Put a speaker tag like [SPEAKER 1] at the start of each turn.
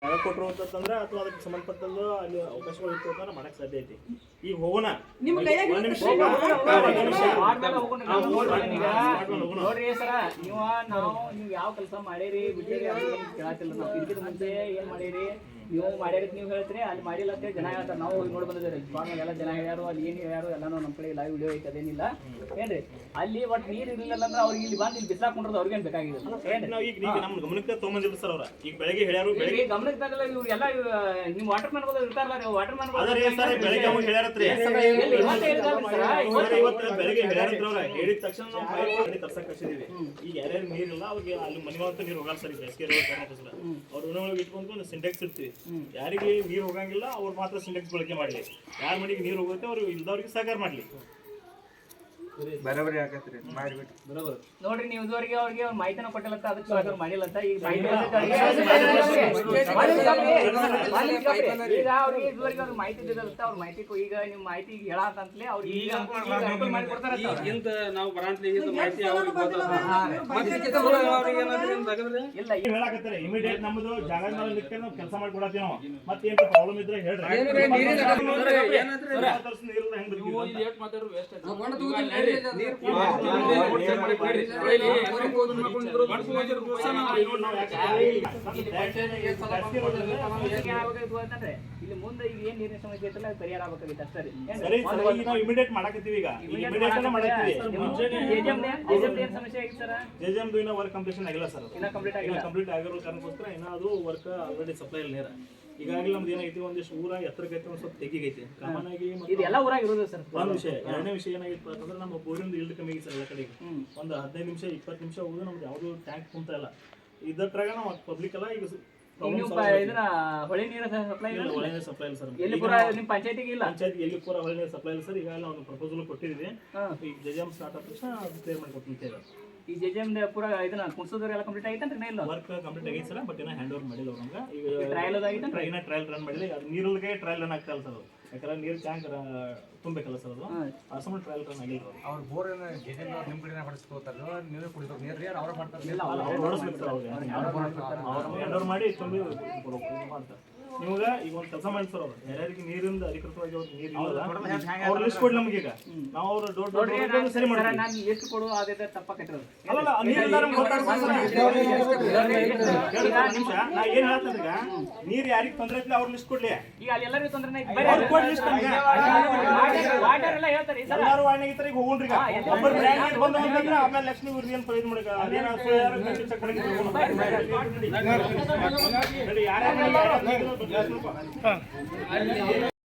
[SPEAKER 1] ಜಾಗ ಕೊಟ್ಟರು ಅಂತಂದ್ರೆ ಅಥವಾ ಅದಕ್ಕೆ ಸಂಬಂಧಪಟ್ಟದ್ದು ಅಲ್ಲಿ ಅವಕಾಶಗಳು ಇತ್ತು ಅಂತಂದ್ರೆ ಮಾಡಕ್ ಸಾಧ್ಯ ಐತಿ. ಈಗ ಹೋಗೋಣ
[SPEAKER 2] ನೋಡ್ರಿ ಸರ ನೀವು ಯಾವ ಕೆಲಸ ಮಾಡಿರಿ ಬಿಟ್ಟಿರಿ ಅದು ಏನ್ ಕೇಳತ್ತಿಲ್ಲ. ನಾವು ಇದಕ್ಕಿಂತ ಮುಂಚೆ ಏನ್ ಮಾಡಿರಿ ನೀವು ಮಾಡ್ಯಾರ ನೀವು ಹೇಳ್ತೀರಿ, ಅಲ್ಲಿ ಮಾಡಿಲ್ಲ ಅಂತ ಜನ ಹೇಳ್ತಾರೆ. ನಾವು ನೋಡಿ ಬಂದಿದ್ದೀರಿ ಎಲ್ಲ ಜನ ಹೇಳ್ಯಾರು, ಅಲ್ಲಿ ಏನು ಹೇಳ್ಯಾರು ಎಲ್ಲಾನು ನಮ್ಮ ಕಡೆ ಲೈವ್ ವಿಡಿಯೋ ಐತೆ, ಅದೇನಿಲ್ಲ ಏನ್ರಿ. ಅಲ್ಲಿ ಒಟ್ಟು ನೀರು ಇರಲಿಲ್ಲ ಅಂದ್ರೆ ಅವ್ರಿಗೆ ಇಲ್ಲಿ ಬಂದು ಇಲ್ಲಿ ಬಿಸಾಕೊಂಡ್ರದ್ದು ಅವ್ರಿಗೇನು ಬೇಕಾಗಿದೆ
[SPEAKER 1] ಈಗ ನಮ್ಮ ಗಮನಕ್ಕೆ ತೊಗೊಂಬಂದಿಲ್ಲ ಸರ್ ಅವ್ರ. ಈಗ ಬೆಳಗ್ಗೆ ಹೇಳ್ಯಾರು, ಬೆಳಗ್ಗೆ
[SPEAKER 2] ಗಮನಕ್ಕೆ ತಗಲ್ಲ ಇವ್ರು ಎಲ್ಲ ನಿಮ್ಮ ವಾಟರ್ ಮ್ಯಾನ್ ಇರ್ತಾರಲ್ಲ, ನೀವು ವಾಟರ್ ಮ್ಯಾನ್
[SPEAKER 1] ಬೆಳಗ್ಗೆ ಅವ್ರು ಹೇಳ್ಯಾರತ್ರಿ. ಬೆಳಗ್ಗೆ ಹೇಳ್ಯಾರತ್ರ ಅವ್ರ. ಹೇಳಿದ ತಕ್ಷಣ ನಾವು ಪೈಪ್ ತರ್ಸಕ್ ಕಳ್ಸಿದೀವಿ. ಈಗ ಯಾರ್ಯಾರು ನೀರಿಲ್ಲ ಅವ್ರಿಗೆ ಅಲ್ಲಿ ಮನೆಗಳಂತ ನೀರು ಹೋಗಲ್ಲ ಸರ್. ಬೇಸಿಗೆ ಕಾರಣಕ್ಕೋಸ್ಕರ ಅವ್ರ ಮನೆಯೊಳಗೆ ಇಟ್ಕೊಂಡು ಸಿಂಟೆಕ್ಸ್ ಇರ್ತೀವಿ. ಯಾರಿಗೆ ನೀರು ಹೋಗಂಗಿಲ್ಲ ಅವ್ರು ಮಾತ್ರ ಸಿಂಟೆಕ್ಸ್ ಬಳಕೆ ಮಾಡಲಿ. ಯಾರ ಮನೆಗೆ ನೀರು ಹೋಗುತ್ತೆ ಅವ್ರು ಇಲ್ದವ್ರಿಗೆ ಸಹಕಾರ ಮಾಡಲಿ.
[SPEAKER 3] ಬರೋಬರಿ ಆಗತ್ರಿ ಮಾಡಿಬಿಟ್ಟು
[SPEAKER 2] ಬರೋಬರ್. ನೋಡ್ರಿ ನೀವು ಇದುವರೆಗೆ ಅವ್ರಿಗೆ ಅವ್ರ ಮಾಹಿತಿನ ಕೊಟ್ಟಿಲ್ಲ ಅಂತ ಅದಕ್ಕೆ ಅವ್ರು ಮಾಡಿಲ್ಲ ಅಂತ. ಈಗ ಈಗ ಅವ್ರಿಗೆ ಇದುವರೆಗೆ ಅವ್ರಿಗೆ ಮಾಹಿತಿ ಇದ್ದಿರುತ್ತೆ. ಅವ್ರ ಮಾಹಿತಿ ಈಗ ನಿಮ್ಮ ಮಾಹಿತಿ ಹೇಳತ್ತಂತಲೇ ಅವ್ರಿಗೆ ಈಗ ಮಾಡಿ ಕೊಡ್ತಾರೆ
[SPEAKER 4] ಇಂತ ನಾವು ಬರಾಂತಲಿ ಮಾಹಿತಿ ಅವ್ರಿಗೆ
[SPEAKER 2] ಇಲ್ಲ
[SPEAKER 1] ಹೇಳಕತ್ತಾರೆ. ಇಮಿಡಿಯೇಟ್ ನಮ್ಮದು ಜಾಗ ಮೇಲೆ ನಿಂತ್ಕೊಂಡು ನಾವು ಕೆಲಸ ಮಾಡಿ ಕೊಡತ್ತೀವಿ ನಾವು. ಮತ್ತೆ ಏನು ಪ್ರಾಬ್ಲಮ್ ಇದ್ರೆ ಹೇಳ್ರಿ.
[SPEAKER 2] ಇಲ್ಲಿ ಮುಂದೆ ಈಗ ಏನ್ ನೀರಿನ ಸಮಸ್ಯೆ ಐತಲ್ಲ ಅದು ಪರಿಹಾರ ಆಗಬೇಕಾಗಿತ್ತು ಅಷ್ಟೇ.
[SPEAKER 1] ನಾವು ಇಮಿಡಿಯೇಟ್ ಮಾಡಕತ್ತೀವಿ. ಈಗ ಇಮಿಡಿಯೇಟ್ ಮಾಡಕತ್ತೀವಿ.
[SPEAKER 2] ಏನ್ ಸಮಸ್ಯೆ ಆಗಿತ್ತು ಸರ್?
[SPEAKER 1] ಜೆಜೆಮ್ದು ಇನ್ನೂ ವರ್ಕ್ ಕಂಪ್ಲೀಷನ್ ಆಗಿಲ್ಲ ಸರ್.
[SPEAKER 2] ಇನ್ನ ಕಂಪ್ಲೀಟ್ ಆಗಿಲ್ಲ.
[SPEAKER 1] ಕಂಪ್ಲೀಟ್ ಆಗಿರೋ ಕಾರಣಕ್ಕೋಸ್ಕರ ಇನ್ನೂ ಅದು ವರ್ಕ್ ಆಲ್ರೆಡಿ ಸಪ್ಲೈ ಇಲ್ಲ ನೀರ. ಈಗಾಗಲೇ ನಮ್ದು ಏನೈತಿ ಒಂದಿಷ್ಟು ಊರ ಎತ್ತರಕ್ಕೈತಿ, ಒಂದು ಸ್ವಲ್ಪ ತೆಗಿಗೈತಿ ಕಾಮನ್ ಆಗಿ.
[SPEAKER 2] ಇದೆಲ್ಲ ಊರಾಗ ಇರೋದು ಸರ್.
[SPEAKER 1] ಒಂದು ವಿಷಯ. ಎರಡನೇ ವಿಷಯ ಏನಾಗಿತ್ತು ಅಂತಂದ್ರೆ ನಮ್ಮ ಬೋರಿಂದ ಇಲ್ಡ್ ಕಮ್ಮಿ ಆಗಿತ್ತು ಸರ್ ಎಲ್ಲ ಕಡೆಗೆ. ಒಂದು 15 ನಿಮಿಷ 20 ನಿಮಿಷ ಹೋಗುದು ನಮ್ದು ಯಾವುದು ಟ್ಯಾಂಕ್ ಕುಂತ ಇಲ್ಲ. ಇದಟ್ರಾಗ ನಾವು ಪಬ್ಲಿಕ್ ಎಲ್ಲ ಈಗ
[SPEAKER 2] ಇದನ್ನ ಹೊಳೆ ನೀರ ಸಪ್ಲೈ ಇಲ್ಲ.
[SPEAKER 1] ಹೊಳೆ ನೀರು ಸಪ್ಲೈ ಇಲ್ಲ ಸರ್.
[SPEAKER 2] ಎಲ್ಲಿ ಪೂರ ನಿಮ್ಮ ಪಂಚಾಯತಿಗೆ ಇಲ್ಲ.
[SPEAKER 1] ಪಂಚಾಯತ್ ಎಲ್ಲಿ ಪೂರ ಹೊಳೆ ನೀರು ಸಪ್ಲೈ ಇಲ್ಲ ಸರ್. ಈಗ ನಾವು ಪ್ರಪೋಸಲ್ ಕೊಟ್ಟಿದ್ದೀವಿ. ಈಗ ಜೆಜೆಮ್ ಸ್ಟಾರ್ಟ್ ಆದ ತಕ್ಷಣ ಅದು ಕ್ಲಿಯರ್ ಮಾಡಿ ಕೊಡ್ತೀನಿ.
[SPEAKER 2] ಈ ಜೆಜೆಮ್ ಪೂರ ಇದನ್ನ ಕುಣಿಸೋದ್ರ ಎಲ್ಲ ಕಂಪ್ಲೀಟ್ ಆಗಿತ್ತು ಅಂತ ಇಲ್ಲ.
[SPEAKER 1] ವರ್ಕ್ ಕಂಪ್ಲೀಟ್ ಆಗೈತೆ ಸರ್. ಬಟ್ ಏನೋ ಹ್ಯಾಂಡ್ ಓವರ್ ಮಾಡಿಲ್ಲ ಅವ್ರಂಗ. ಈಗ
[SPEAKER 2] ಟ್ರಯಲ್ ಅದಾಗಿತ್ತು.
[SPEAKER 1] ಟ್ರಯಲ್ ರನ್ ಮಾಡಿಲ್ಲ. ಅದು ನೀರಿಗೆ ಟ್ರಯಲ್ ರನ್ ಆಗ್ತಾ ಇಲ್ಲ ಸರ್. ಯಾಕಂದ್ರೆ ನೀರು ಟ್ಯಾಂಕ್ ತುಂಬಬೇಕಲ್ಲ ಸರ್. ಅದು ಆ ಸಮಯ ಟ್ರಯಲ್ ರನ್ ಆಗಿಲ್ಲ.
[SPEAKER 3] ಅವ್ರ ಬೋರ್ ನಿಮ್ಮ ಕಡೆ ಹೊಡಿಸ್ಕೋತಾರ, ನೀವೇ ಕುಡಿದ್ರು ನೀರು ಯಾರು ಅವ್ರ ಮಾಡ್ತಾರೆ.
[SPEAKER 1] ನೋಡಿಸ್ಬೇಕು ಸರ್ ಅವ್ರಿಗೆ. ಅವ್ರು ಹ್ಯಾಂಡ್ ಓವರ್ ಮಾಡಿ ತುಂಬಿ ಮಾಡ್ತಾರೆ. ನಿಮ್ಗೆ ಈಗ ಒಂದು ಕೆಲಸ ಮಾಡಿ ಸರ್. ಅವ್ರು ಯಾರ್ಯಾರಿಗೆ ನೀರಿಂದ ಅಧಿಕೃತವಾಗಿ ಅವ್ರಿಗೆ ನೀರು ಇಲ್ಲ ಅವ್ರ ಲಿಸ್ಟ್ ಕೊಡಿ ನಮ್ಗೆ. ಈಗ ನಾವು ಅವ್ರ ಡೋರ್ ಸರಿ ಮಾಡ್ತೀವಿ.
[SPEAKER 2] ನಾನು ಲಿಸ್ಟ್ ಕೊಡು ಅದೇ ತಪ್ಪಾಕೈತಿರೋದು.
[SPEAKER 1] ಅಲ್ಲಲ್ಲ ನೀರೆಲ್ಲ ನಮ್ಗೆ ನಿಮಿಷ ನಾ ಏನ್ ಹೇಳ್ತೇನೆ. ಈಗ ನೀರು ಯಾರಿಗೆ ತೊಂದರೆ ಐತಿಲ್ಲ ಅವ್ರ ಲಿಸ್ಟ್ ಕೊಡ್ಲಿ.
[SPEAKER 2] ಈಗ ಅಲ್ಲಿ ಎಲ್ಲರಿಗೂ ತೊಂದರೆ
[SPEAKER 1] ವಾಟರ್ ಎಲ್ಲ ಹೇಳ್ತಾರೆ. ಎಲ್ಲರೂ ವಾರ್ನಿಂಗ್ ಇರ್ತಾರೆ. ಈಗ ಹೋಗ್ರಿ. ಈಗ ಒಬ್ಬರು ಬ್ರ್ಯಾಂಡ್ ಬಂದು ಅಂತಂದ್ರೆ ಆಮೇಲೆ ಲಕ್ಷ್ಮಿ ಇವ್ರು ಏನು ಪ್ರಯೋಜನ ಮಾಡಿಕ ಅದೇನೋ ಯಾರ್ಯಾರು